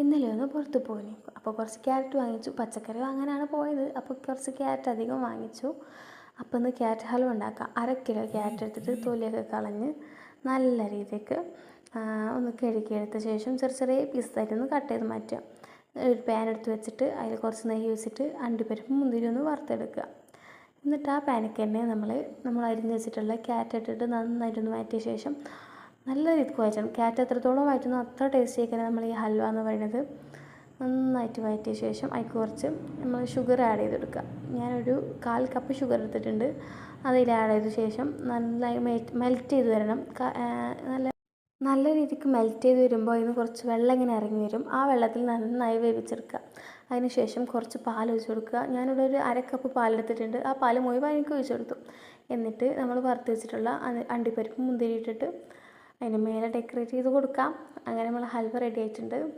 ഇന്നലെ ഒന്ന് പുറത്ത് പോയി. അപ്പോൾ കുറച്ച് ക്യാരറ്റ് വാങ്ങിച്ചു. പച്ചക്കറി വാങ്ങാനാണ് പോയത്. അപ്പോൾ കുറച്ച് ക്യാരറ്റ് അധികം വാങ്ങിച്ചു. അപ്പോൾ ഒന്ന് ക്യാരറ്റ് ഹൽവ ഉണ്ടാക്കാം. 1/2 കിലോ ക്യാരറ്റ് എടുത്തിട്ട് തൊലിയൊക്കെ കളഞ്ഞ് നല്ല രീതിക്ക് ഒന്ന് കഴുകിയെടുത്ത ശേഷം ചെറിയ ചെറിയ പീസായിട്ട് ഒന്ന് കട്ട് ചെയ്ത് മാറ്റുക. ഒരു പാൻ എടുത്ത് വെച്ചിട്ട് അതിൽ കുറച്ച് നെയ്യ് ഒഴിച്ചിട്ട് അണ്ടിപ്പരിപ്പ് മുന്തിരി ഒന്ന് വറുത്തെടുക്കുക. എന്നിട്ട് ആ പാനിക്ക് തന്നെ നമ്മൾ അരിഞ്ഞ് വെച്ചിട്ടുള്ള ക്യാരറ്റ് ഇട്ടിട്ട് നന്നായിട്ടൊന്ന് മാറ്റിയ ശേഷം നല്ല രീതിക്ക് വഴറ്റണം. ക്യാരറ്റ് എത്രത്തോളം വഴറ്റുന്നോ അത്ര ടേസ്റ്റ് ആയിരിക്കണം നമ്മൾ ഈ ഹൽവ എന്ന് പറയുന്നത്. നന്നായിട്ട് വഴറ്റിയ ശേഷം അതിൽ കുറച്ച് നമ്മൾ ഷുഗർ ആഡ് ചെയ്തെടുക്കുക. ഞാനൊരു 1/4 കപ്പ് ഷുഗർ എടുത്തിട്ടുണ്ട്. അതിൽ ആഡ് ചെയ്ത ശേഷം നന്നായി മെൽറ്റ് ചെയ്ത് വരണം. നല്ല രീതിക്ക് മെൽറ്റ് ചെയ്ത് വരുമ്പോൾ അതിന് കുറച്ച് വെള്ളം ഇങ്ങനെ ഇറങ്ങി വരും. ആ വെള്ളത്തിൽ നന്നായി വേവിച്ചെടുക്കുക. അതിന് ശേഷം കുറച്ച് പാൽ ഒഴിച്ച് കൊടുക്കുക. ഞാനിവിടെ ഒരു 1/2 കപ്പ് പാലെടുത്തിട്ടുണ്ട്. ആ പാൽ മുഴുവൻ എനിക്ക് ഒഴിച്ച് കൊടുത്തു. എന്നിട്ട് നമ്മൾ വറുത്ത് വെച്ചിട്ടുള്ള അണ്ടിപ്പരിപ്പ് മുന്തിരി ഇട്ടിട്ട് അതിന് മേലെ ഡെക്കറേറ്റ് ചെയ്ത് കൊടുക്കാം. അങ്ങനെ നമ്മൾ ഹൽവ റെഡി ആയിട്ടുണ്ട്.